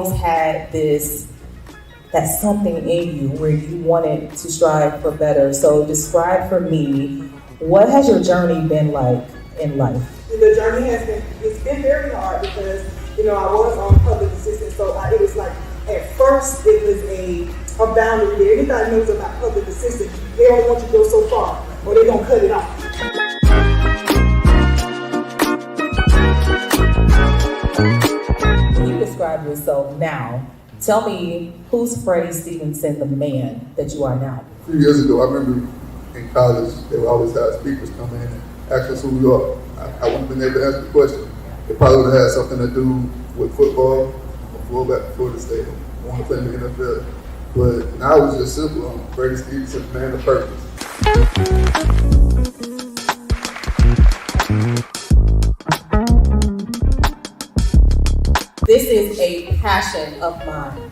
always had that something in you where you wanted to strive for better. So describe for me, what has your journey been like in life? The journey it's been very hard because, I was on public assistance, so it was like, at first it was a boundary there. Anybody knows about public assistance, they don't want you to go so far or they're going to cut it off. When you describe yourself now, tell me, who's Freddie Stevenson, the man that you are now? A few years ago, I remember in college, they would always have speakers come in and ask us who we are. I wouldn't have been able to answer the question. It probably would have had something to do with football. I'm a fullback for Florida State. I want to play in the NFL. But now it's just simple. I'm Freddie Stevenson, man of purpose. This is a passion of mine.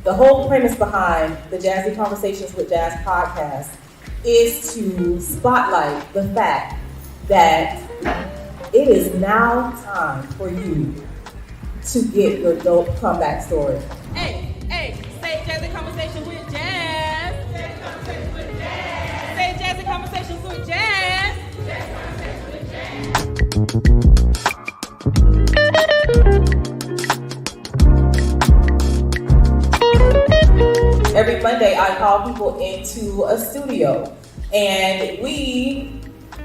The whole premise behind the Jazzie Conversations with Jazz podcast is to spotlight the fact that it is now time for you to get your dope comeback story. Hey, say Jazzie Conversations with Jazz. Jazzie Conversations with Jazz. Say Jazzie Conversations with Jazz. Jazzie Conversations with Jazz. Every Monday, I call people into a studio and we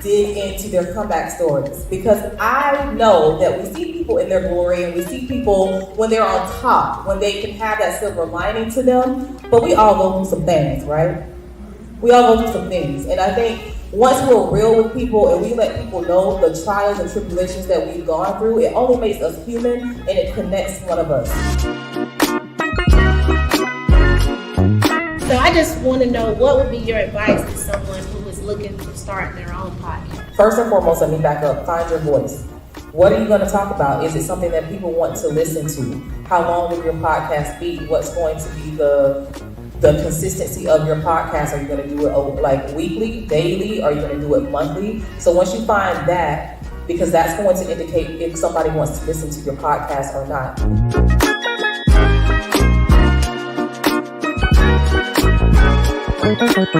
dig into their comeback stories, because I know that we see people in their glory and we see people when they're on top, when they can have that silver lining to them, but we all go through some things, right? We all go through some things, and I think once we're real with people and we let people know the trials and tribulations that we've gone through, it only makes us human and it connects one of us. So I just want to know, what would be your advice to someone who is looking to start their own podcast? First and foremost, let me back up. Find your voice. What are you going to talk about? Is it something that people want to listen to? How long will your podcast be? What's going to be the consistency of your podcast? Are you going to do it like weekly, daily? Are you going to do it monthly? So once you find that, because that's going to indicate if somebody wants to listen to your podcast or not.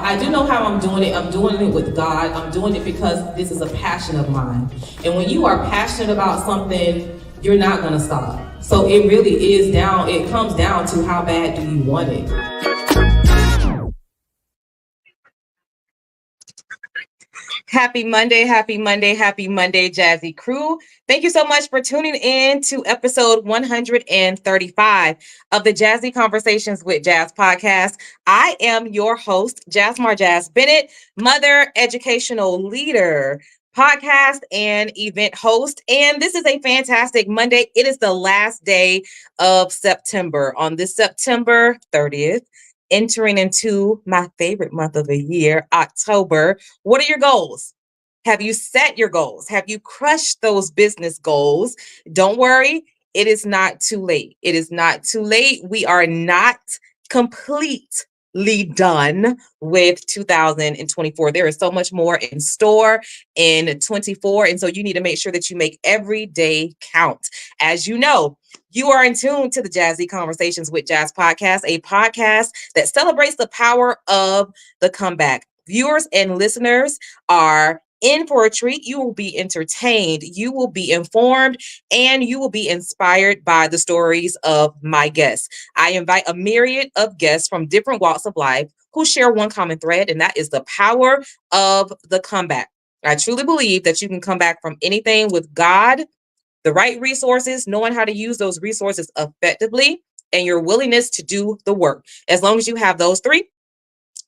I do know how I'm doing it. I'm doing it with God. I'm doing it because this is a passion of mine. And when you are passionate about something, you're not going to stop. So it really it comes down to how bad do you want it. Happy Monday, Jazzie crew. Thank you so much for tuning in to episode 135 of the Jazzie Conversations with Jazz podcast. I am your host, Jazz Bennett, mother, educational leader, podcast and event host. And this is a fantastic Monday. It is the last day of September. On this September 30th, entering into my favorite month of the year, October. What are your goals? Have you set your goals? Have you crushed those business goals? Don't worry, it is not too late. It is not too late. We are not completely done with 2024. There is so much more in store in 24. And so you need to make sure that you make every day count. As you know, you are in tune to the Jazzie Conversations with Jazz podcast, a podcast that celebrates the power of the comeback. Viewers and listeners are in for a treat. You will be entertained, you will be informed, and you will be inspired by the stories of my guests. I invite a myriad of guests from different walks of life who share one common thread, and that is the power of the comeback. I truly believe that you can come back from anything with God, the right resources, knowing how to use those resources effectively, and your willingness to do the work. As long as you have those three,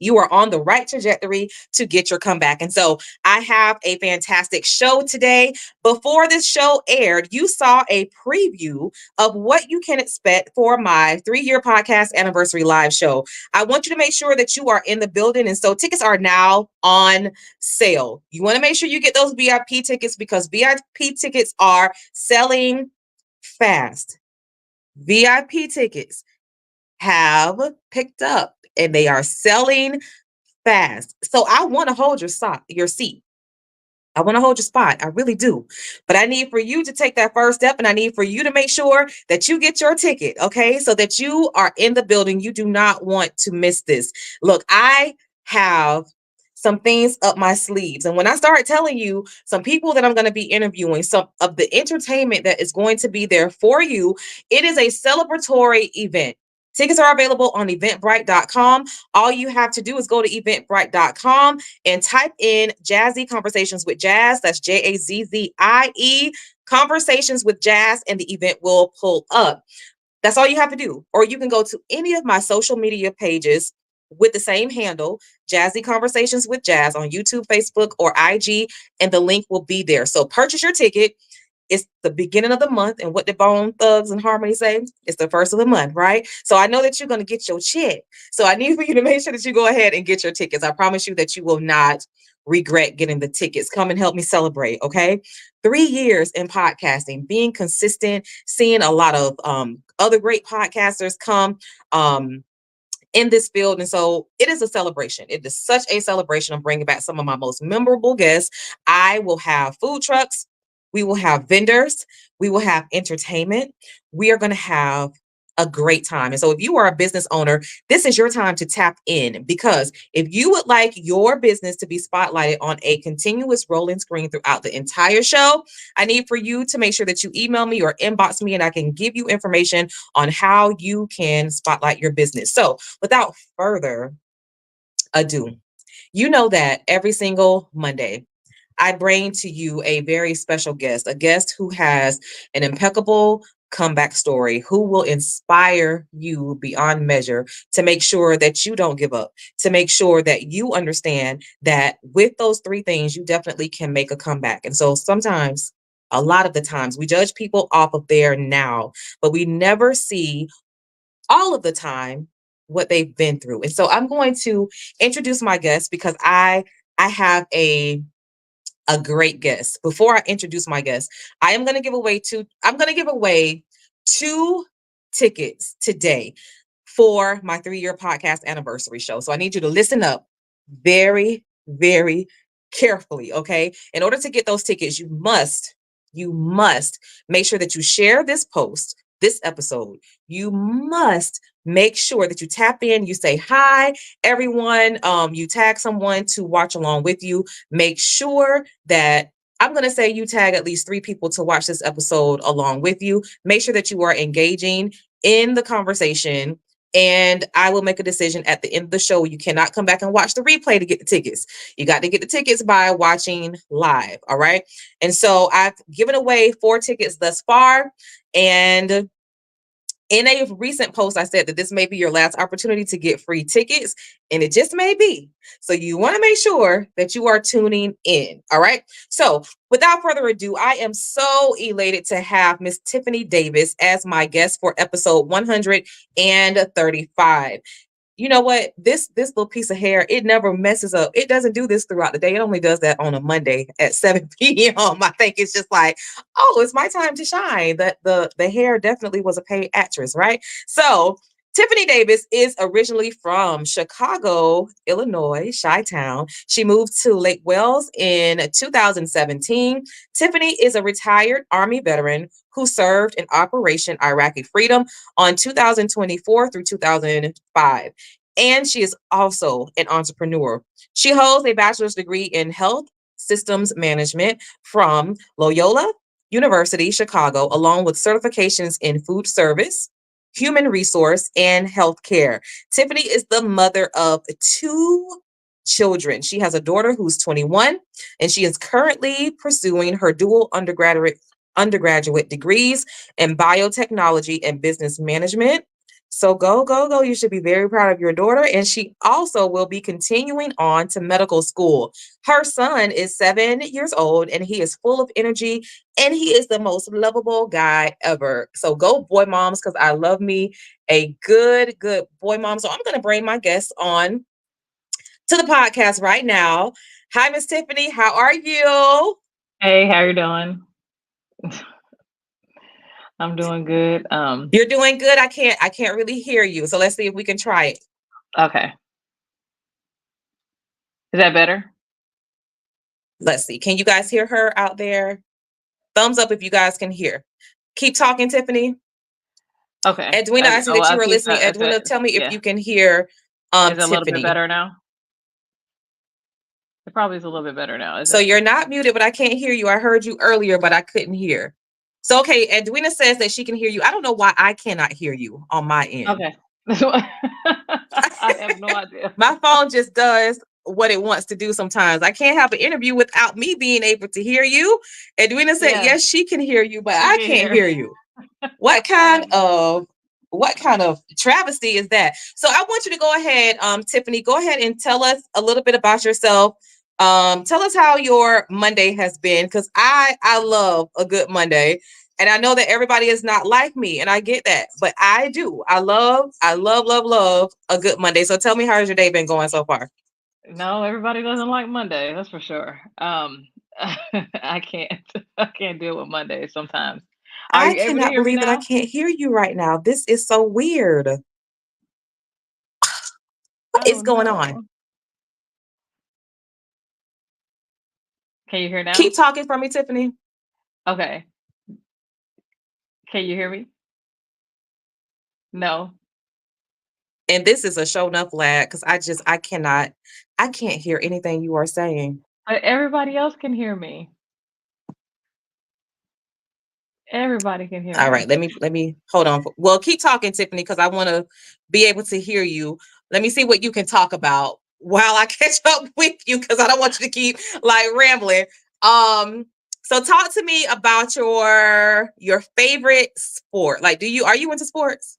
you are on the right trajectory to get your comeback. And so I have a fantastic show today. Before this show aired, you saw a preview of what you can expect for my 3-year podcast anniversary live show. I want you to make sure that you are in the building. And so tickets are now on sale. You want to make sure you get those VIP tickets because VIP tickets are selling fast. VIP tickets have picked up and they are selling fast. So I want to hold your seat. I want to hold your spot. I really do. But I need for you to take that first step, and I need for you to make sure that you get your ticket, okay? So that you are in the building. You do not want to miss this. Look, I have some things up my sleeves. And when I start telling you some people that I'm going to be interviewing, some of the entertainment that is going to be there for you, it is a celebratory event. Tickets are available on eventbrite.com. All you have to do is go to eventbrite.com and type in Jazzie Conversations with Jazz. That's Jazzie, Conversations with Jazz, and the event will pull up. That's all you have to do. Or you can go to any of my social media pages with the same handle, Jazzie Conversations with Jazz, on YouTube, Facebook, or IG, and the link will be there. So purchase your ticket. It's the beginning of the month, and what the Bone Thugs and Harmony say, it's the first of the month, right? So I know that you're going to get your check. So I need for you to make sure that you go ahead and get your tickets. I promise you that you will not regret getting the tickets. Come and help me celebrate, okay? 3 years in podcasting, being consistent, seeing a lot of other great podcasters come in this field. And so it is a celebration. It is such a celebration. I'm bringing back some of my most memorable guests. I will have food trucks. We will have vendors. We will have entertainment. We are going to have a great time. And so if you are a business owner, this is your time to tap in, because if you would like your business to be spotlighted on a continuous rolling screen throughout the entire show, I need for you to make sure that you email me or inbox me, and I can give you information on how you can spotlight your business. So without further ado, you know that every single Monday, I bring to you a very special guest, a guest who has an impeccable comeback story, who will inspire you beyond measure to make sure that you don't give up, to make sure that you understand that with those 3 things, you definitely can make a comeback. And so sometimes, a lot of the times, we judge people off of their now, but we never see all of the time what they've been through. And so I'm going to introduce my guest, because I have a great guest. Before I introduce my guest, I'm going to give away 2 tickets today for my 3-year podcast anniversary show. So I need you to listen up very, very carefully, okay? In order to get those tickets, you must make sure that you share this post, this episode. You must make sure that you tap in, you say, hi, everyone. You tag someone to watch along with you. Make sure that I'm going to say you tag at least 3 people to watch this episode along with you. Make sure that you are engaging in the conversation, and I will make a decision at the end of the show. You cannot come back and watch the replay to get the tickets. You got to get the tickets by watching live. All right. And so I've given away 4 tickets thus far. And in a recent post, I said that this may be your last opportunity to get free tickets, and it just may be. So you want to make sure that you are tuning in. All right. So without further ado, I am so elated to have Miss Tiffany Davis as my guest for episode 135. You know what? This little piece of hair, it never messes up. It doesn't do this throughout the day. It only does that on a Monday at 7 p.m. I think it's just like, oh, it's my time to shine. That the hair definitely was a paid actress, right? So Tiffany Davis is originally from Chicago, Illinois, Chi-Town. She moved to Lake Wales in 2017. Tiffany is a retired Army veteran who served in Operation Iraqi Freedom on 2024 through 2005. And she is also an entrepreneur. She holds a bachelor's degree in health systems management from Loyola University, Chicago, along with certifications in food service, human resource, and healthcare. Tiffany is the mother of 2 children. She has a daughter who's 21, and she is currently pursuing her dual undergraduate degrees in biotechnology and business management. So go, go, go. You should be very proud of your daughter. And she also will be continuing on to medical school. Her son is 7 years old, and he is full of energy, and he is the most lovable guy ever. So go, boy moms, because I love me a good boy mom. So I'm going to bring my guest on to the podcast right now. Hi, Miss Tiffany. How are you? Hey, how you doing? I'm doing good. You're doing good. I can't really hear you. So let's see if we can try it. Okay. Is that better? Let's see. Can you guys hear her out there? Thumbs up if you guys can hear. Keep talking, Tiffany. Okay. Edwina, I see that you I'll were keep listening. Edwina, tell me if yeah. you can hear Is it a little bit Tiffany. better now? It probably is a little bit better now. So you're not muted, but I can't hear you. I heard you earlier, but I couldn't hear. So, okay, Edwina says that she can hear you. I don't know why I cannot hear you on my end. Okay. I have no idea. My phone just does what it wants to do sometimes. I can't have an interview without me being able to hear you. Edwina said, Yeah. yes, she can hear you, but She I can can't hear. hear you. What kind of travesty is that? So I want you to go ahead, Tiffany, go ahead and tell us a little bit about yourself. Tell us how your Monday has been, because I love a good Monday. And I know that everybody is not like me, and I get that, but I do. I love a good Monday. So tell me, how's your day been going so far? No, everybody doesn't like Monday, that's for sure. I can't deal with Monday sometimes. Are I you able to cannot hear me believe that I now? can't hear you right now. This is so weird. What is Oh going on? no. Can you hear now? Keep talking for me, Tiffany. Okay. Can you hear me? No. And this is a show enough lag, because I can't hear anything you are saying. But everybody else can hear me. Everybody can hear All me. right, let me hold on. Well, keep talking, Tiffany, because I want to be able to hear you. Let me see what you can talk about while I catch up with you, because I don't want you to keep like rambling. So talk to me about your favorite sport. Like, are you into sports?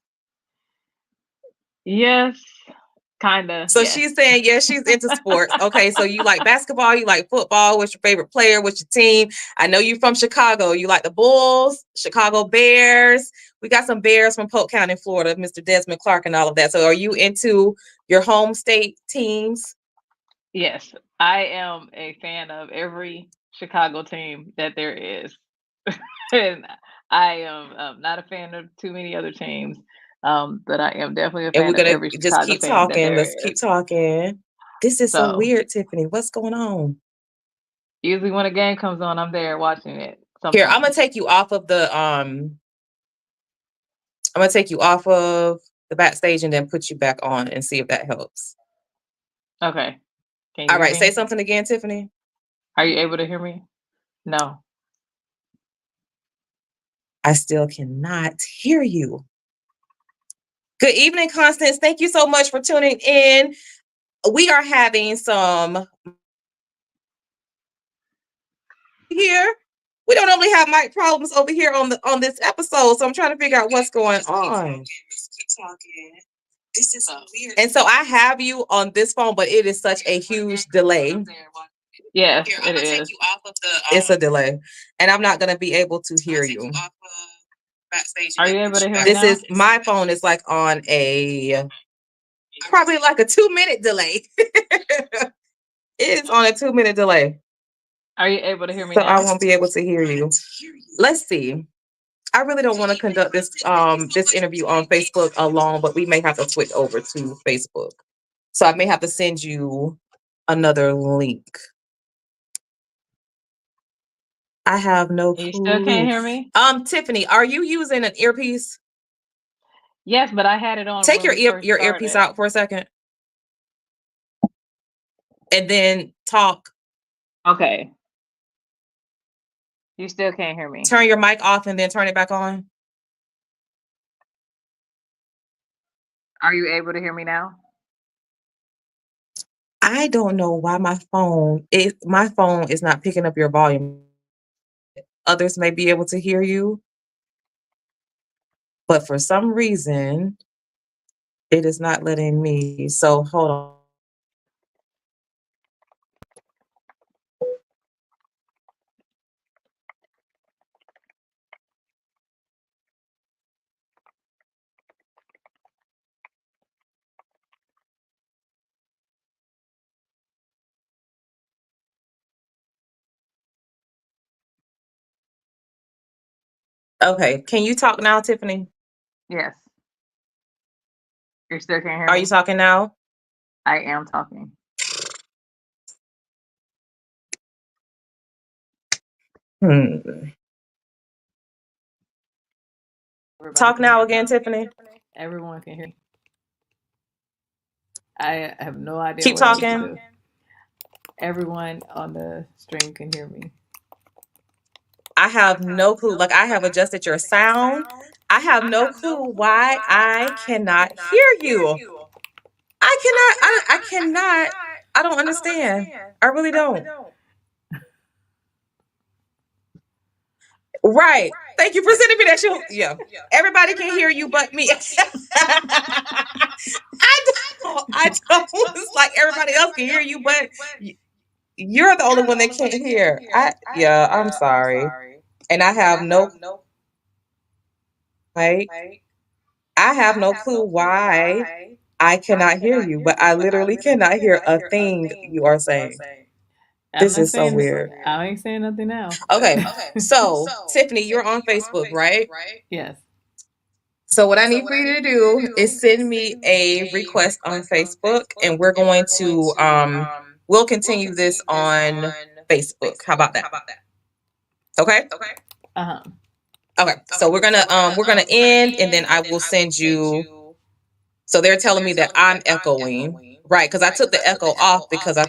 Yes, kinda. So Yes. she's saying, yes, she's into sports. Okay, so you like basketball, you like football. What's your favorite player? What's your team? I know you're from Chicago. You like the Bulls, Chicago Bears. We got some Bears from Polk County, Florida, Mr. Desmond Clark and all of that. So are you into your home state teams? Yes. I am a fan of every Chicago team that there is. And I am not a fan of too many other teams. But I am definitely a And we're fan of gonna every just Chicago keep team that talking. there Let's is. keep talking. This is so So weird, Tiffany. What's going on? usually when a game comes on, I'm there watching it Here, I'm gonna sometimes. take you off of the backstage and then put you back on and see if that helps. Okay. Can you All hear right, say me? something again, Tiffany. Are you able to hear me? No. I still cannot hear you. Good evening, Constance. Thank you so much for tuning in. We are having some here. We don't normally have mic problems over here on this episode, so I'm trying to figure out what's going on. This is so weird. And so I have you on this phone, but it is such a huge delay. Yes, Here, it I'm gonna is. take you off of the. It's a delay, and I'm not gonna be able to hear you. Are you able to hear me This now? is my phone is like on a probably like a 2-minute delay. It is on a 2-minute delay. Are you able to hear me So I now? won't be able to hear you. Let's see. I really don't want to conduct this interview on Facebook alone, but we may have to switch over to Facebook. So I may have to send you another link. I have no You still can't clue. hear me? Tiffany, are you using an earpiece? Yes, but I had it on Take when we first your earpiece started. out for a second and then talk. Okay. You still can't hear me. Turn your mic off and then turn it back on. Are you able to hear me now? I don't know why my phone is not picking up your volume. Others may be able to hear you, but for some reason it is not letting me. So hold on. Okay, can you talk now, Tiffany? Yes. You still can't hear Are you me? talking now? I am talking. Talk now again, Tiffany. Everyone can hear me. I have no idea. Keep what else to talking. do. Everyone on the stream can hear me. I have no clue. Like, I have adjusted your sound. I have no clue why I cannot hear you. I cannot. I don't understand. I really don't. Right. Thank you for sending me that show. Yeah. Everybody can hear you but me. I don't. It's like everybody else can hear you, but you're the only one that can't hear. I'm sorry. And I have no like I have no clue why I cannot hear you, but I literally cannot hear a thing you are saying. This is so weird. I ain't saying nothing now. Okay. So, Tiffany, you're on Facebook, right? Yes. So what I need for you to do is send me a request on Facebook, and we're going to we'll continue this on Facebook. How about that? Okay? Uh-huh. Okay. So we're gonna end, and then I will send you. So they're telling me that I'm echoing, right? Because I took the echo off because I